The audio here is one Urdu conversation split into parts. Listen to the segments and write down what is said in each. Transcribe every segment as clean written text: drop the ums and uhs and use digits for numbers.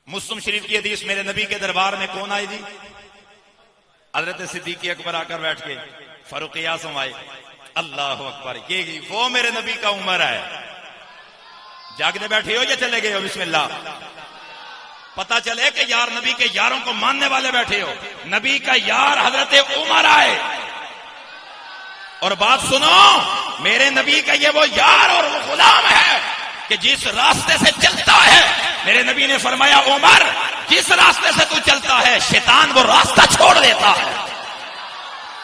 مسلم شریف کی حدیث، میرے نبی کے دربار میں کون آئے جی؟ حضرت صدیق اکبر آ کر بیٹھ کے فاروق اعظم آئے. اللہ اکبر، یہ وہ میرے نبی کا عمر ہے. جاگنے بیٹھے ہو یا چلے گئے ہو؟ بسم اللہ. پتا چلے کہ یار نبی کے یاروں کو ماننے والے بیٹھے ہو. نبی کا یار حضرت عمر آئے. اور بات سنو، میرے نبی کا یہ وہ یار اور وہ غلام ہے کہ جس راستے سے چلتا ہے، میرے نبی نے فرمایا عمر جس راستے سے تو چلتا ہے شیطان وہ راستہ چھوڑ دیتا ہے.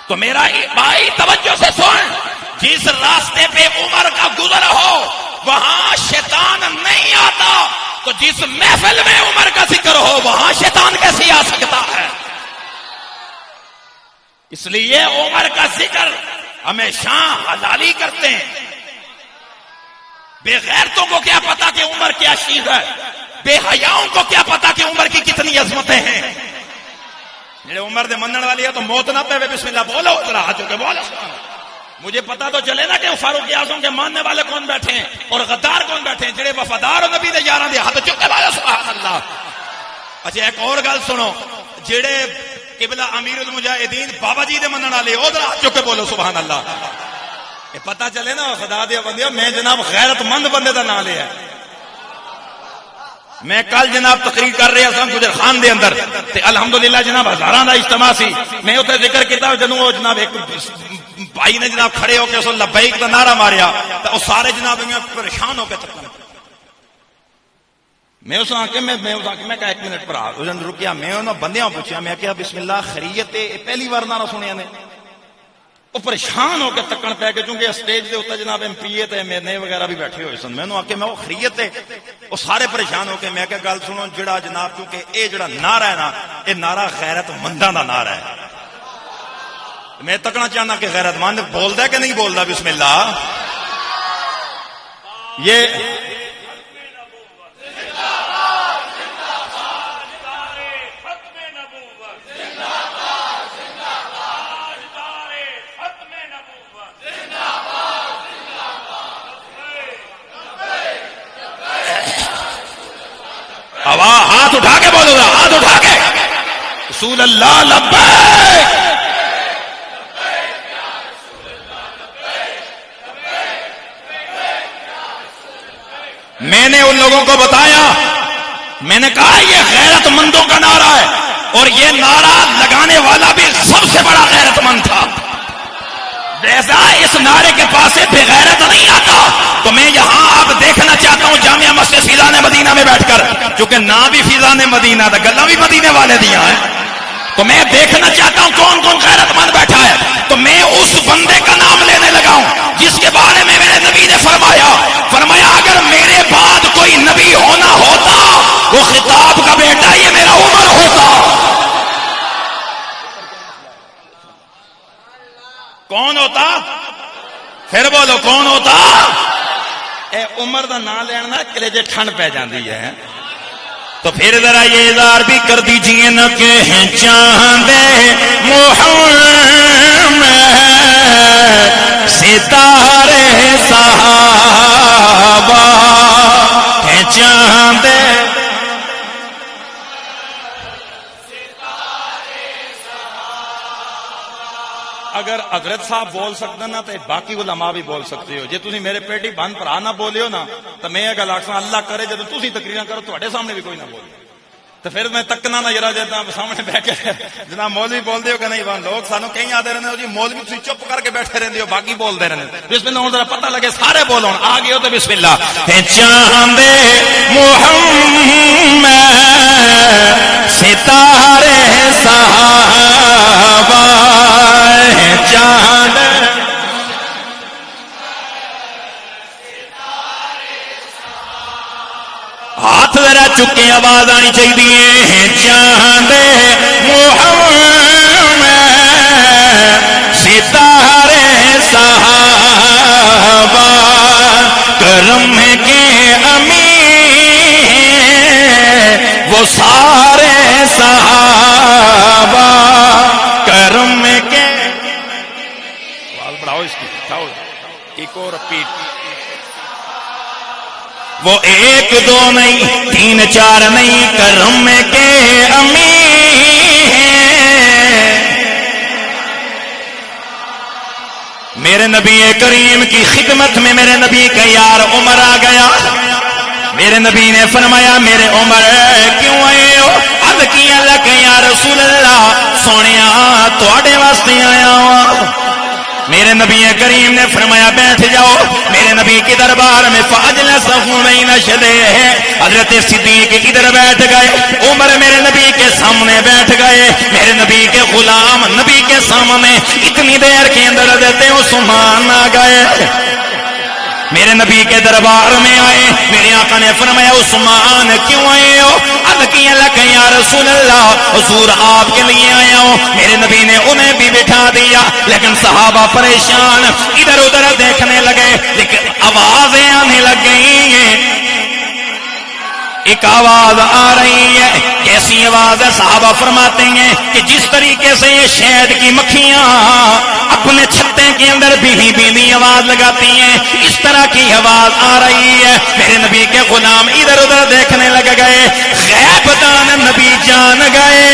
تو میرا بھائی توجہ سے سن، جس راستے پہ عمر کا گزر ہو وہاں شیطان نہیں آتا، تو جس محفل میں عمر کا ذکر ہو وہاں شیطان کیسے آ سکتا ہے؟ اس لیے عمر کا ذکر ہمیشہ حلالی کرتے ہیں. بے غیرتوں کو کیا پتا کہ عمر کیا چیز ہے، بے حیاؤں کو کیا پتا کہ عمر کی کتنی عظمتیں ہیں. میرے عمر دے منن والی ہے تو موت نہ پہ بسم اللہ بولو، ذرا ہاتھ کے بولو. مجھے پتا تو چلے نا کہ فاروق اعظم کے ماننے والے کون بیٹھے ہیں اور غدار کون بیٹھے ہیں. جڑے وفادار اور نبی دے یاراں دے ہاتھ چک کے بولو سبحان اللہ. اچھا ایک اور گل سنو، جڑے قبلہ امیر المجاہدین بابا جی دے منن والے او ذرا ہاتھ چک کے بولو سبحان اللہ. یہ پتا چلے نا خدا دے بندے، میں جناب غیرت مند بندے دا نام لیا. میں کل جناب تقریر کر رہا سا گجر خان دے اندر تے الحمدللہ جناب ہزاراں دا اجتماع سی. میں اوتے ذکر کیتا جدوں او جناب ایک بھائی نے جناب کھڑے ہو کے اس لبیک دا نعرہ ماریا تے او سارے جناب پریشان ہو کے چکن. میں اس آ کے میں کہا ایک منٹ پر اس نے رکیا. میں انہاں بندیاں پوچھیا، میں کہا بسم اللہ خیریت ہے؟ پہلی بار نعرہ سنیا نے. وہ پریشان ہو کے تکن پہ گئے کیونکہ اسٹیج دے اوپر جناب ایم پی اے تے ایم این اے وغیرہ بھی بیٹھے ہوئے سن. میں انہوں آکے میں وہ خیریت ہے؟ وہ سارے پریشان ہو کے میں کہ گل سنو، جڑا جناب کیونکہ اے جڑا نعرہ ہے نا، اے نعرہ غیرت منداں دا نعرہ ہے. میں تکنا چاہنا کہ غیرت مند بولدا ہے کہ نہیں بولدا؟ بسم اللہ. یہ ہاتھ اٹھا کے بولو گا، ہاتھ اٹھا کے رسول اللہ لبیک. میں نے ان لوگوں کو بتایا، میں نے کہا یہ غیرت مندوں کا نعرہ ہے اور یہ نعرہ لگانے والا بھی سب سے بڑا غیرت مند تھا. جیسا اس نعرے کے پاس بے غیرت نہیں آتا. تو میں یہاں آپ دیکھنا چاہتا ہوں جامعہ مسجد فیضان مدینہ میں بیٹھ کر، چونکہ نام بھی فیضان مدینہ تھا، گلا بھی مدینے والے دیا ہے، تو میں دیکھنا چاہتا ہوں کون کون غیرت مند بیٹھا ہے. تو میں اس بندے کا نام لینے لگا ہوں جس کے بارے میں میرے نبی نے فرمایا اگر میرے بعد کوئی نبی ہونا ہوتا وہ خطاب کا بیٹا یہ میرا عمر ہوتا. کون ہوتا؟ پھر بولو کون ہوتا؟ اے عمر دا نام لینا کلیجے ٹھنڈ پہ جاندی ہے. تو پھر ذرا یہ اظہار بھی کر دیجئے نا کہ چاندے محمد ستارے صحابہ کہ چاندے اگر حضرت صاحب بول سکتے نا تو باقی علماء بھی بول سکتے ہو. جی تھی میرے پیٹی بند بھرا نہ بولے ہو نا تو میں یہ گل آخسا اللہ کرے جب تھی تقریر کرو تھوڑے سامنے بھی کوئی نہ بولے تو پھر میں تکنا نہ جرا جاتا سامنے بہ کے جناب مولوی بولتے ہو کہ نہیں بن لوگ سانو کہیں آتے رہتے ہو جی مولوی تھی چپ کر کے بیٹھے رہتے ہو باقی بولتے رہتے. بسم اللہ ذرا پتہ لگے سارے بولو آ گئے ہو تو بسم اللہ. چاندے محمد ستارے صحابہ چاند ہاتھ ذرا چکے آواز آنی چاہیے. چاند محمد ستارے صحابہ کرم کے امیر وہ سارے صحابہ کرم کے. آواز بڑھاؤ اس کی، ایک اور رپیٹ. وہ ایک دو نہیں تین چار نہیں کرم کے امیر ہیں۔ میرے نبی کریم کی خدمت میں میرے نبی کا یار عمر آ گیا۔ میرے نبی نے فرمایا میرے عمر کیوں آئے ہو؟ عرض کیا لک یا رسول اللہ سونیا تواڈے واسطے آیا ہوں۔ میرے نبی کریم نے فرمایا بیٹھ جاؤ۔ میرے نبی کے دربار میں فاجلسہ بین یدیہ، حضرت صدیق ادھر بیٹھ گئے، عمر میرے نبی کے سامنے بیٹھ گئے۔ میرے نبی کے غلام نبی کے سامنے اتنی دیر کے اندر حضرت عثمان آ گئے، میرے نبی کے دربار میں آئے۔ میرے آقا نے فرمایا عثمان کیوں آئے ہو؟ عرض کیا لک یا رسول اللہ حضور آپ کے لیے آیا ہوں۔ میرے نبی نے انہیں بھی بٹھا دیا، لیکن صحابہ پریشان ادھر ادھر دیکھنے لگے، لیکن آوازیں آنے لگ گئی ہیں۔ ایک آواز آ رہی ہے، کیسی آواز ہے؟ صحابہ فرماتے ہیں کہ جس طریقے سے یہ شہد کی مکھیاں اپنے چھتے کے اندر بینی بینی آواز لگاتی ہیں، اس طرح کی آواز آ رہی ہے۔ میرے نبی کے غلام ادھر ادھر دیکھنے لگ گئے، غیب دان نبی جان گئے۔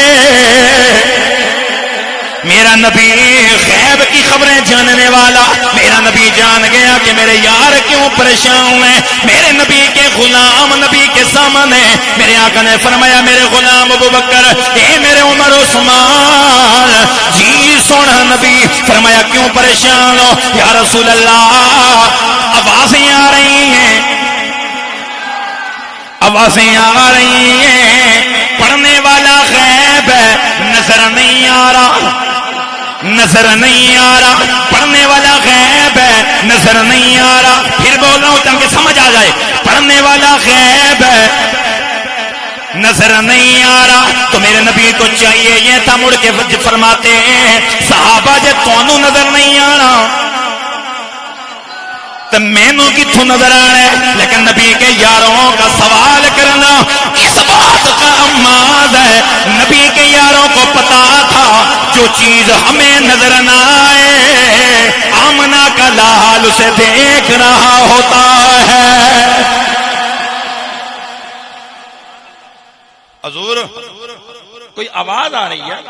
میرا نبی غیب کی خبریں جاننے والا، میرا نبی جان گیا کہ میرے یار کیوں پریشان ہیں۔ میرے نبی کے غلام نبی کے سامنے میرے آقا نے فرمایا میرے غلام ابو بکر، اے میرے عمر عثمان، جی سونا نبی، فرمایا کیوں پریشان ہو؟ یا رسول اللہ آوازیں آ رہی ہیں، آوازیں آ رہی ہیں، پڑھنے والا غیب ہے، نظر نہیں آ رہا، نظر نہیں آ رہا، پڑھنے والا غیب ہے، نظر نہیں آ رہا۔ پھر بول رہا ہوں تاکہ سمجھ آ جائے، پڑھنے والا غیب ہے، نظر نہیں آ رہا۔ تو میرے نبی کو چاہیے یہ تھا، مڑ کے فرماتے ہیں صحابہ جے تانوں نظر نہیں آ رہا تو مینوں کتھوں نظر آ رہا ہے؟ لیکن نبی کے یاروں کا سوال کرنا اس بات کا اماد ہے، نبی کے یاروں کو پتا تھا جو چیز ہمیں نظر نہ آئے آمنہ کا لال اسے دیکھ رہا ہوتا ہے۔ حضور کوئی آواز آ رہی ہے،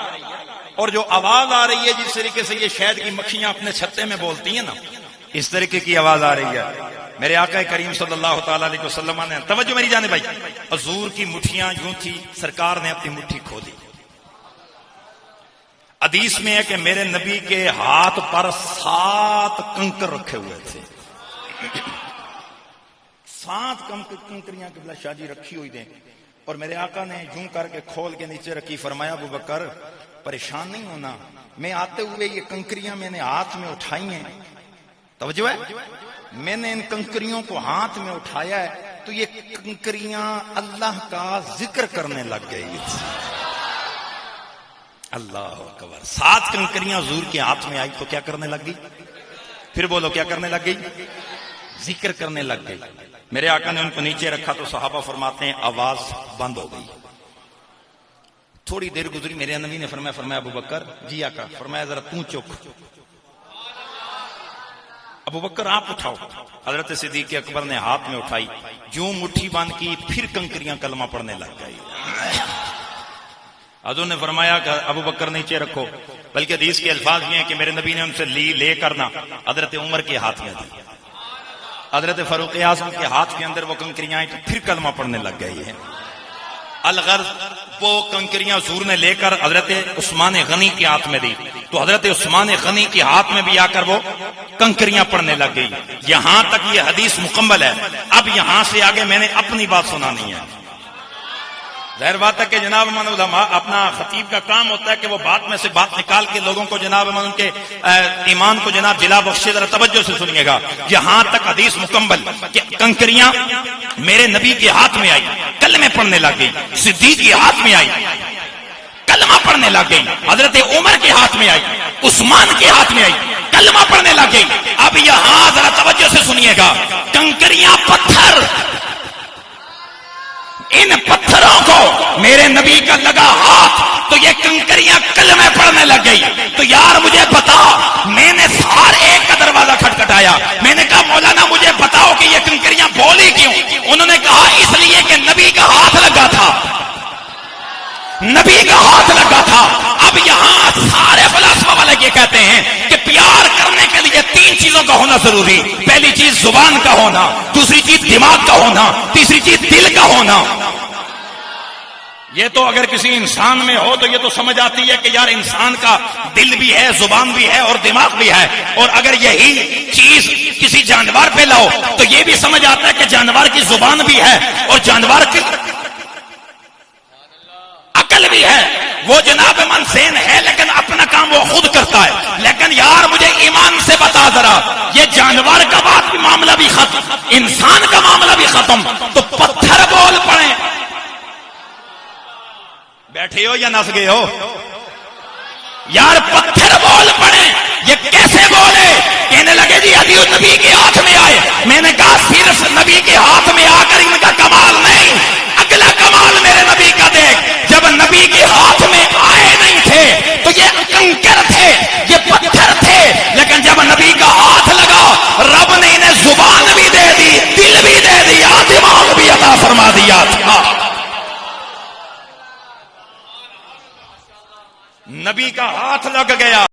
اور جو آواز آ رہی ہے جس طریقے سے یہ شہد کی مکھیاں اپنے چھتے میں بولتی ہیں نا، اس طریقے کی آواز آ رہی ہے۔ میرے آقا کریم صلی اللہ تعالی علیہ وسلم نے توجہ میری جانب بھائی، حضور کی مٹھیاں یوں تھی، سرکار نے اپنی مٹھی کھولی۔ حدیث میں ہے کہ میرے نبی کے ہاتھ پر 7 کنکر رکھے ہوئے تھے، 7 کنکریاں قبلہ شاہ جی رکھی ہوئی تھیں، اور میرے آقا نے یوں کر کے کھول کے نیچے رکھی، فرمایا ابو بکر پریشان نہیں ہونا، میں آتے ہوئے یہ کنکریاں میں نے ہاتھ میں اٹھائی ہیں، توجہ ہے، میں نے ان کنکریوں کو ہاتھ میں اٹھایا ہے تو یہ کنکریاں اللہ کا ذکر کرنے لگ گئی۔ اللہ اکبر، 7 کنکریاں حضور کے ہاتھ میں آئی تو کیا کرنے لگ گئی؟ پھر بولو کیا کرنے لگ گئی؟ ذکر کرنے لگ گئی۔ میرے آقا نے ان کو نیچے رکھا تو صحابہ فرماتے ہیں آواز بند ہو گئی۔ تھوڑی دیر گزری، میرے نبی نے فرمایا ابو بکر، جی آقا، فرمایا ذرا توں چک، ابو بکر آپ اٹھاؤ۔ حضرت صدیق اکبر نے ہاتھ میں اٹھائی، جو مٹھی باندھ کی، پھر کنکریاں کلمہ پڑھنے لگ گئی۔ حضور نے فرمایا کہ ابو بکر نیچے رکھو، بلکہ حدیث کے الفاظ یہ ہیں کہ میرے نبی نے ان سے لے کرنا حضرت عمر کے ہاتھ میں دی، حضرت فاروق اعظم کے ہاتھ کے اندر وہ کنکریاں آئیں تو پھر کلمہ پڑھنے لگ گئی ہے۔ الغرض وہ کنکریاں حضور نے لے کر حضرت عثمان غنی کے ہاتھ میں دی تو حضرت عثمان غنی کے ہاتھ میں بھی آ کر وہ کنکریاں پڑھنے لگ گئی۔ یہاں تک یہ حدیث مکمل ہے۔ اب یہاں سے آگے میں نے اپنی بات سنانی ہے۔ ظاہر بات ہے کہ جناب من علماء، اپنا خطیب کا کام ہوتا ہے کہ وہ بات میں سے بات نکال کے لوگوں کو جناب من ان کے ایمان کو جناب جلا بخشے۔ ذرا توجہ سے سنیے گا، یہاں تک حدیث مکمل کہ کنکریاں میرے نبی کے ہاتھ میں آئی، کلمے پڑھنے لگ گئی، صدیق کے ہاتھ میں آئی، کلمہ پڑھنے لگ گئی، حضرت عمر کے ہاتھ میں آئی، عثمان کے ہاتھ میں آئی، کلمہ پڑھنے لگ گئی۔ اب یہاں ذرا توجہ سے سنیے گا، کنکریاں پتھر ان پتھروں کو میرے نبی کا لگا ہاتھ تو یہ کنکریاں کلمے پڑھنے لگ گئی. تو یار مجھے بتا, میں نے سار ایک کا دروازہ کھٹکھٹایا, میں نے کہا مولانا مجھے بتاؤ کہ یہ کنکریاں بولی کیوں؟ انہوں نے کہا اس لیے کہ نبی کا ہاتھ لگا تھا, نبی کا ہاتھ لگا تھا. اب یہاں سارے فلسفہ والے یہ کہتے ہیں کہ پیار کرنے کے لیے 3 چیزوں کا ہونا ضروری. پہلی چیز زبان کا ہونا, دوسری چیز دماغ کا ہونا, تیسری چیز دل کا ہونا. یہ تو اگر کسی انسان میں ہو تو یہ تو سمجھ آتی ہے کہ یار انسان کا دل بھی ہے, زبان بھی ہے اور دماغ بھی ہے. اور اگر یہی چیز کسی جانور پہ لاؤ تو یہ بھی سمجھ آتا ہے کہ جانور کی زبان بھی ہے اور جانور کی عقل بھی ہے. وہ جناب منسین ہے لیکن اپنا کام وہ خود کرتا ہے. لیکن یار مجھے ایمان سے بتا ذرا, یہ جانور کا بات بھی معاملہ بھی ختم, انسان کا معاملہ بھی ختم, تو پتھر بول پڑے. بیٹھے ہو یا نس گئے ہو؟ یار پتھر بول پڑے. یہ کیسے بولے؟ کہنے لگے جی علی نبی کے ہاتھ میں آئے. میں نے کہا صرف نبی کے ہاتھ میں آ کر ان کا کمال نہیں, اگلا کمال میرے نبی کا دیکھ. جب نبی کے ہاتھ میں آئے نہیں تھے تو یہ کنکر تھے, یہ پتھر تھے, لیکن جب نبی کا ہاتھ لگا رب نے انہیں زبان بھی دے دی, دل بھی دے دیا, دماغ بھی عطا فرما دیا تھا. نبی کا ہاتھ لگ گیا.